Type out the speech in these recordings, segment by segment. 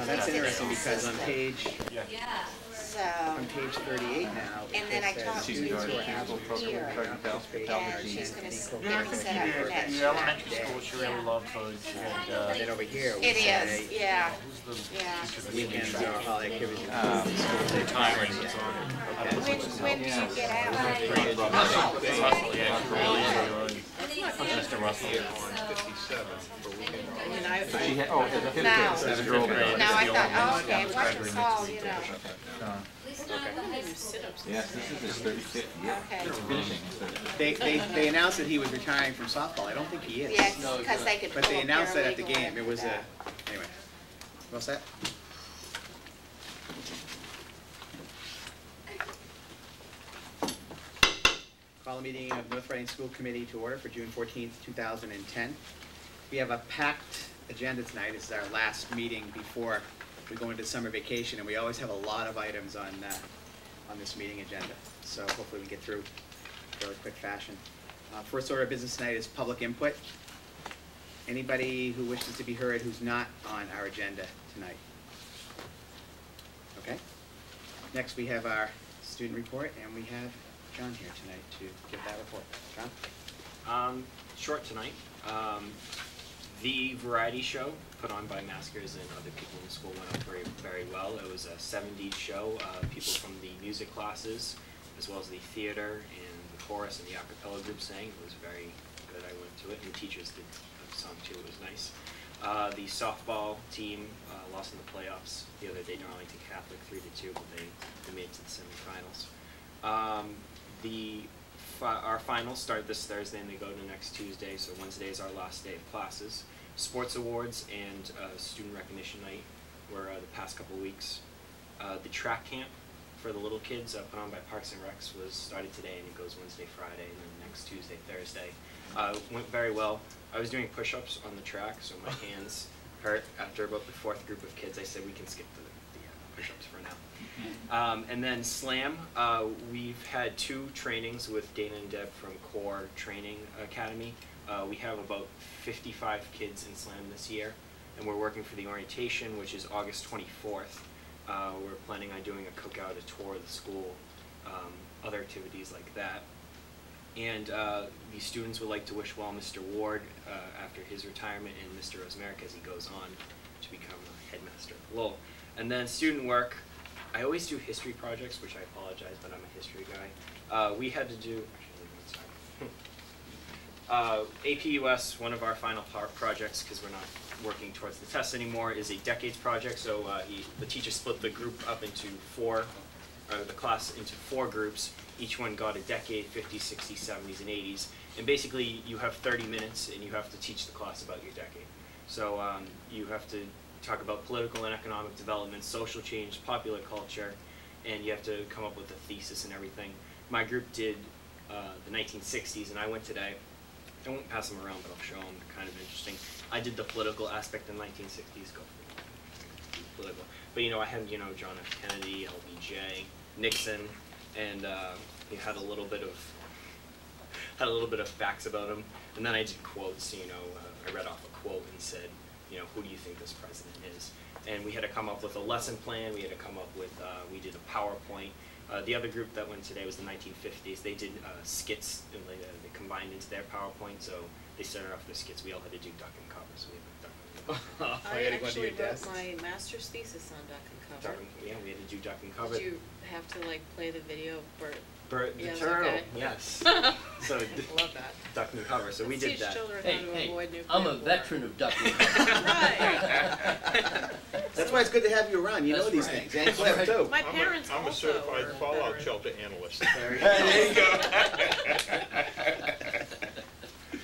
that's interesting because on page So, on page 38 now, and then I talked to students who are Jan able here, and she's going to get me set up for next In year. elementary school, she really loved food. She had, then over here we It say is, yeah, who's the yeah. weekends or holiday activities. time ranges on it? When do you get out? Russell, yeah, really enjoyed. Mr. Russell. I mean, I, She had, oh, the fifth No. grade, there's a girl there. no, I thought, oh, okay, what's it called, you know? Yes, this is his 35th year. Okay. Finishing his 35th. They announced that he was retiring from softball. I don't think he is. Yes, because they could. But they pull a announced that at the paralegal game. It was after anyway. What's that? Call a meeting of North Reading School Committee to order for June 14th, 2010. We have a packed agenda tonight. This is our last meeting before we go into summer vacation, and we always have a lot of items on this meeting agenda. So hopefully we get through fairly quick fashion. First order of business tonight is public input. Anybody who wishes to be heard who's not on our agenda tonight? Okay. Next we have our student report, and we have John here tonight to give that report. John? Short tonight. The variety show put on by maskers and other people in the school went up very, very well. It was a 70s show. People from the music classes, as well as the theater and the chorus and the a cappella group sang. It was very good. I went to it, and the teachers did a song too. It was nice. The softball team lost in the playoffs the other day to Arlington Catholic 3-2, but they made it to the semifinals. Our finals start this Thursday and they go to next Tuesday, so Wednesday is our last day of classes. Sports awards and student recognition night were the past couple weeks. The track camp for the little kids put on by Parks and Recs was started today, and it goes Wednesday, Friday, and then next Tuesday, Thursday. Went very well. I was doing push-ups on the track, so my hands hurt after about the fourth group of kids. I said we can skip the push-ups for now. And then Slam, we've had 2 trainings with Dana and Deb from Core Training Academy. We have about 55 kids in Slam this year, and we're working for the orientation, which is August 24th. We're planning on doing a cookout, a tour of the school, other activities like that. And the students would like to wish well Mr. Ward after his retirement, and Mr. Rosmerick as he goes on to become a headmaster at Lowell. And then student work. I always do history projects, which I apologize, but I'm a history guy. We had to do, APUS, one of our final projects, because we're not working towards the test anymore, is a decades project. So the teacher split the group up into the class into 4 groups. Each one got a decade, 50s, 60s, 70s, and 80s. And basically you have 30 minutes and you have to teach the class about your decade. So you have to talk about political and economic development, social change, popular culture, and you have to come up with a thesis and everything. My group did the 1960s, and I went today. I won't pass them around, but I'll show them. They're kind of interesting. I did the political aspect in the 1960s. Go for it. Political. But I had John F. Kennedy, LBJ, Nixon, and he had a little bit of facts about him. And then I did quotes. I read off a quote and said, who do you think this president is? And we had to come up with a lesson plan. We had to come up with, we did a PowerPoint. The other group that went today was the 1950s. They did skits, and they combined into their PowerPoint, so they started off their skits. We all had to do duck and cover, so we had duck and cover. I actually wrote my master's thesis on duck and cover. Yeah, we had to do duck and cover. Did you have to play the video for Bert the yes, turtle, okay. Yes. So love that. duck and cover. So we did Teach that. children how to avoid nuclear I'm a war. veteran of duck and cover. Right. That's why it's good to have you around. You know these things. And Cliff, too. My parents I'm a also certified were fallout veterans. shelter analyst. There you go.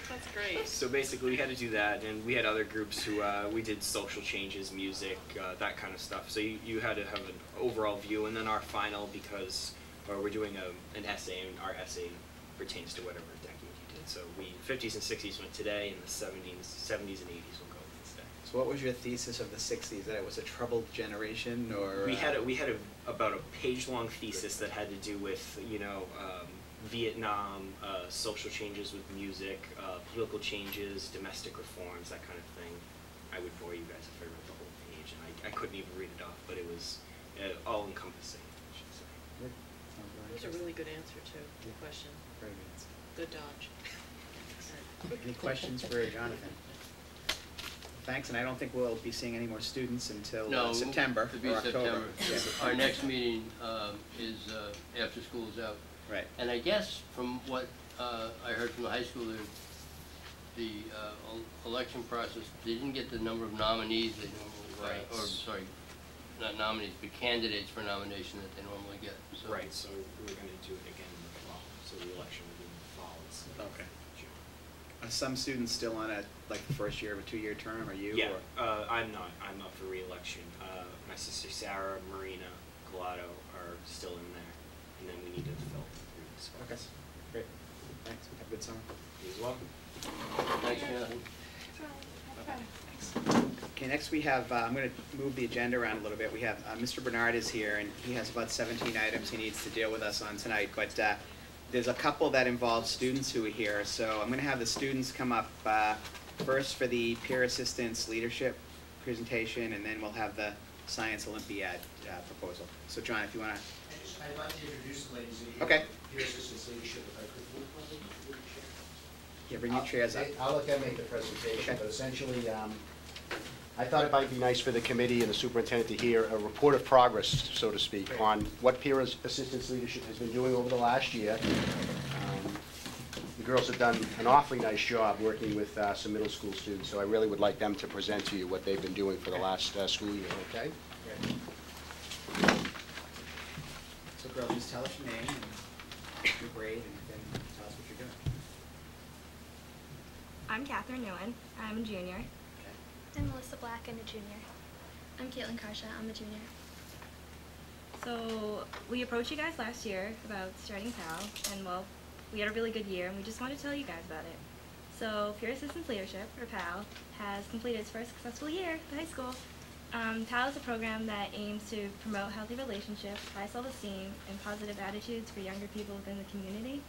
That's great. So basically we had to do that, and we had other groups who, we did social changes, music, that kind of stuff. So you had to have an overall view, and then our final, because we're doing an essay, and our essay pertains to whatever decade you did. So 50s and 60s went today, and the 70s and 80s will go Wednesday. So what was your thesis of the 60s? That it was a troubled generation, or? We had about a page-long thesis that had to do with, Vietnam, social changes with music, political changes, domestic reforms, that kind of thing. I would bore you guys if I wrote the whole page, and I couldn't even read it off, but it was all encompassing, I should say. It was a really good answer to the question. Very good. Good dodge. Any questions for Jonathan? Thanks, and I don't think we'll be seeing any more students until No, September it'll be or October. September. Yeah. Our next meeting is after school is out. Right. And I guess from what I heard from the high school, the election process, they didn't get the number of nominees they normally, Right. or sorry, not nominees, but candidates for nomination that they normally get. So Right, so we were gonna do it again in the fall, so the election will be in the fall instead of Okay. June. Are some students still on the first year of a 2-year term, are you? Yeah, or- I'm up for re-election. My sister Sarah, Marina, Collado are still in there, and then we need to fill 3 Okay, spots. great. Thanks, have a good summer. You as well? thanks, Jonathan. Okay, next we have, I'm going to move the agenda around a little bit. We have, Mr. Bernard is here, and he has about 17 items he needs to deal with us on tonight, but there's a couple that involve students who are here, so I'm going to have the students come up first for the peer assistance leadership presentation, and then we'll have the science Olympiad proposal. So John, if you want to. I'd like to introduce the ladies in here. Okay. Peer assistance leadership, if I could. Yeah, bring your chairs up. I'll let them make the presentation, Okay. but essentially, I thought it might be nice for the committee and the superintendent to hear a report of progress, so to speak, on what peer assistance leadership has been doing over the last year. The girls have done an awfully nice job working with some middle school students, so I really would like them to present to you what they've been doing for the last school year, okay? So girls, just tell us your name and your grade, and then tell us what you're doing. I'm Catherine Nguyen. I'm a junior. Okay. I'm Melissa Black, I'm a junior. I'm Caitlin Karsha, I'm a junior. So we approached you guys last year about starting PAL, and well, we had a really good year, and we just wanted to tell you guys about it. So Peer Assistance Leadership, or PAL, has completed its first successful year at the high school. PAL is a program that aims to promote healthy relationships, high self-esteem, and positive attitudes for younger people within the community.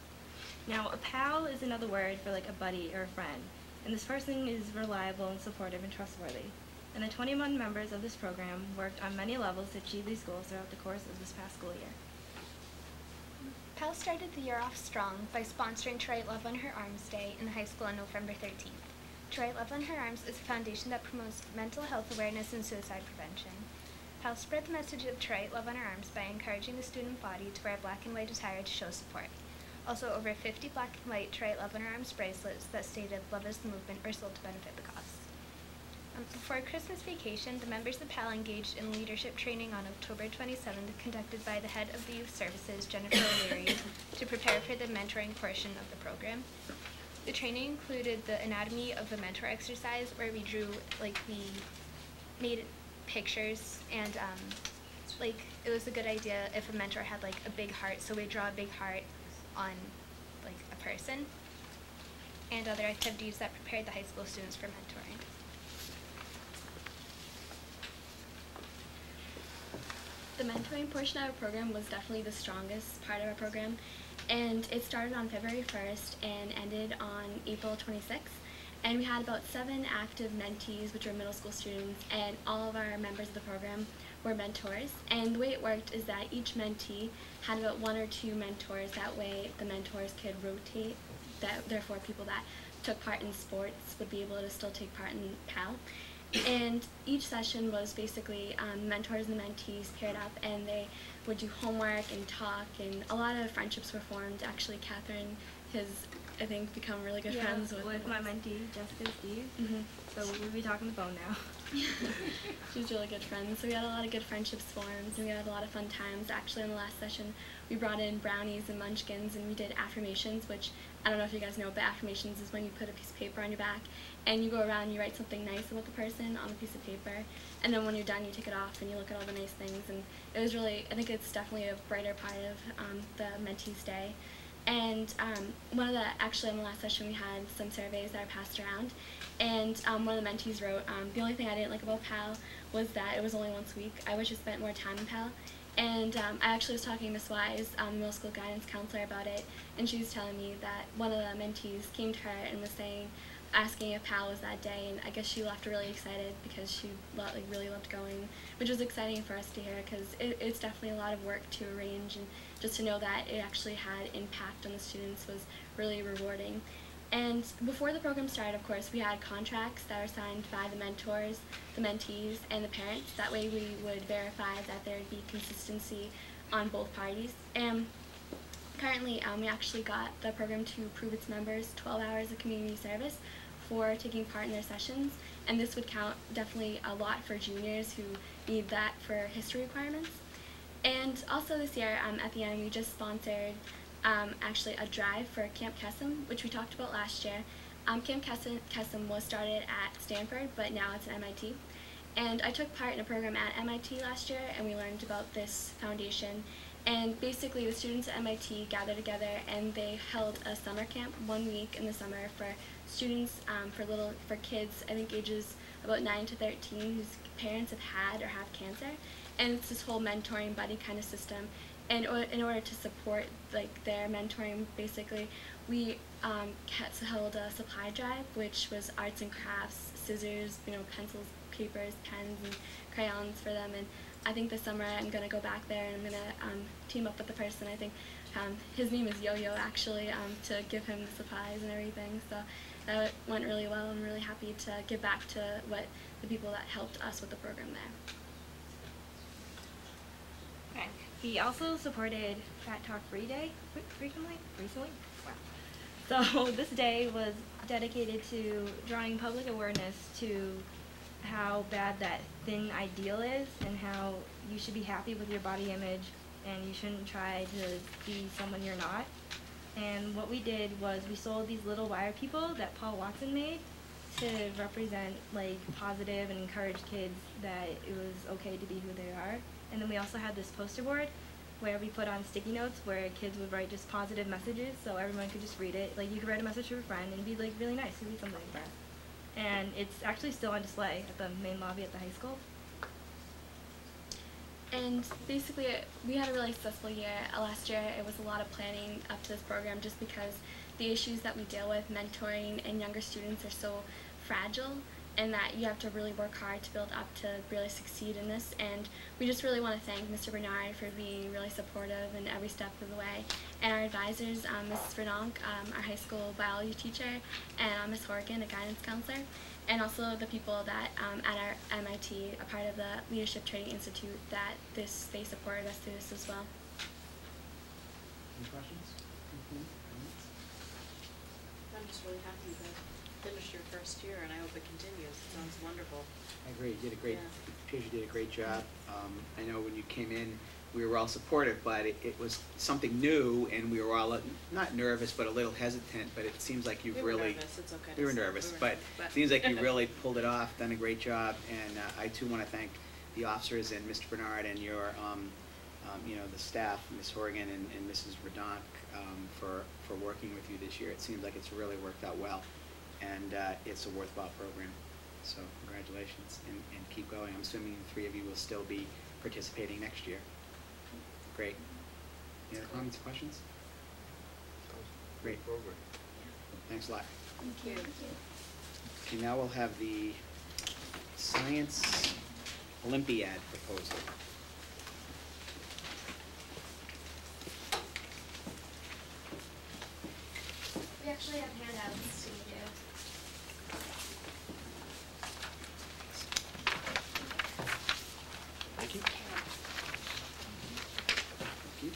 Now, a pal is another word for like a buddy or a friend, and this person is reliable and supportive and trustworthy. And the 21 members of this program worked on many levels to achieve these goals throughout the course of this past school year. PAL started the year off strong by sponsoring To Write Love on Her Arms Day in the high school on November 13th. To Write Love on Her Arms is a foundation that promotes mental health awareness and suicide prevention. PAL spread the message of To Write Love on Her Arms by encouraging the student body to wear black and white attire to show support. Also, over 50 black and white To Write Love on Her Arms bracelets that stated "Love is the movement" were sold to benefit the cause. Before Christmas vacation, the members of PAL engaged in leadership training on October 27th, conducted by the head of the Youth Services, Jennifer O'Leary, to prepare for the mentoring portion of the program. The training included the anatomy of a mentor exercise, where we made pictures, and it was a good idea if a mentor had a big heart, so we draw a big heart on a person, and other activities that prepared the high school students for mentoring. The mentoring portion of our program was definitely the strongest part of our program, and it started on February 1st and ended on April 26th. And we had about 7 active mentees, which were middle school students, and all of our members of the program were mentors. And the way it worked is that each mentee had about 1 or 2 mentors. That way the mentors could rotate. Therefore, people that took part in sports would be able to still take part in PAL. And each session was basically mentors and mentees paired up, and they would do homework and talk, and a lot of friendships were formed. Actually, Catherine has, I think, become really good friends with my mentee, Jessica Steve. Mm-hmm. So we'll be talking on the phone now. She's really good friends. So we had a lot of good friendships formed, and we had a lot of fun times. Actually, in the last session, we brought in brownies and munchkins, and we did affirmations, which I don't know if you guys know, but affirmations is when you put a piece of paper on your back, and you go around and you write something nice about the person on a piece of paper, and then when you're done, you take it off and you look at all the nice things. And it was really, I think it's definitely a brighter part of the mentees' day. And actually in the last session we had some surveys that are passed around, and one of the mentees wrote, the only thing I didn't like about PAL was that it was only once a week. I wish I spent more time in PAL. And I actually was talking to Miss Wise, middle school guidance counselor, about it, and she was telling me that one of the mentees came to her and was saying asking if Pal was that day, and I guess she left really excited because she really loved going, which was exciting for us to hear because it's definitely a lot of work to arrange, and just to know that it actually had impact on the students was really rewarding. And before the program started, of course, we had contracts that were signed by the mentors, the mentees, and the parents. That way we would verify that there would be consistency on both parties. And currently, we actually got the program to approve its members 12 hours of community service for taking part in their sessions, and this would count definitely a lot for juniors who need that for history requirements. And also this year, at the end, we just sponsored actually a drive for Camp Kesem, which we talked about last year. Camp Kesem was started at Stanford, but now it's at MIT. And I took part in a program at MIT last year, and we learned about this foundation. And basically, the students at MIT gathered together, and they held a summer camp 1 week in the summer for students, for kids, I think ages about 9 to 13, whose parents have had or have cancer. And it's this whole mentoring buddy kind of system. And in order to support their mentoring, basically, we held a supply drive, which was arts and crafts, scissors, pencils, papers, pens, and crayons for them. And I think this summer I'm going to go back there and I'm going to team up with the person. I think his name is Yo-Yo, actually, to give him the supplies and everything. So that went really well. I'm really happy to give back to the people that helped us with the program there. Okay. He also supported Fat Talk Free Day recently. Wow. So this day was dedicated to drawing public awareness to how bad that thin ideal is and how you should be happy with your body image and you shouldn't try to be someone you're not. And what we did was we sold these little wire people that Paul Watson made to represent positive and encourage kids that it was okay to be who they are. And then we also had this poster board where we put on sticky notes where kids would write just positive messages so everyone could just read it. You could write a message to a friend and it'd be really nice to read something like that. And it's actually still on display at the main lobby at the high school. And basically, we had a really successful year. Last year, it was a lot of planning up to this program just because the issues that we deal with, mentoring and younger students, are so fragile, and that you have to really work hard to build up to really succeed in this. And we just really want to thank Mr. Bernard for being really supportive in every step of the way. And our advisors, Mrs. Verdonk, our high school biology teacher, and Ms. Horgan, a guidance counselor, and also the people that at our MIT, a part of the Leadership Training Institute, that they supported us through this as well. Any questions? I'm just really happy you guys finished your first year, and I hope it continues. It sounds wonderful. I agree. You did a great. Paige, you did a great job. I know when you came in, we were all supportive, but it was something new, and we were all not nervous, but a little hesitant. But it seems like you've really. We were nervous. It's okay. We were nervous, but it seems like you really pulled it off. Done a great job, and I too want to thank the officers and Mr. Bernard and your, the staff, Ms. Horgan and Mrs. Verdonk, for working with you this year. It seems like it's really worked out well, and it's a worthwhile program. So congratulations, and keep going. I'm assuming the three of you will still be participating next year. Great. Any other comments, questions? Great. Thanks a lot. Thank you. Okay, now we'll have the Science Olympiad proposal. We actually have handouts to do. Thank you. Thank you.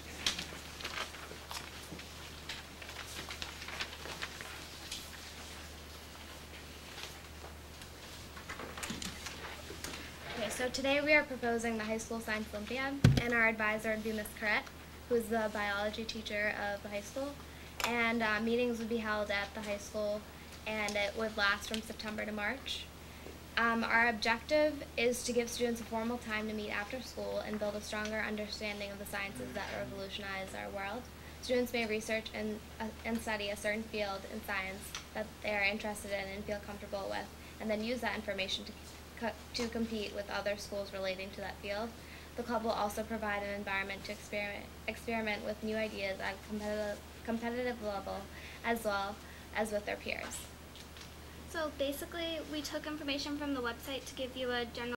Okay, so today we are proposing the high school science Olympiad, and our advisor would be Ms. Corrett, who is the biology teacher of the high school. And meetings would be held at the high school, and it would last from September to March. Our objective is to give students a formal time to meet after school and build a stronger understanding of the sciences that revolutionize our world. Students may research and study a certain field in science that they are interested in and feel comfortable with, and then use that information to compete with other schools relating to that field. The club will also provide an environment to experiment with new ideas at a competitive level, as well as with their peers. So So basically, we took information from the website to give you a general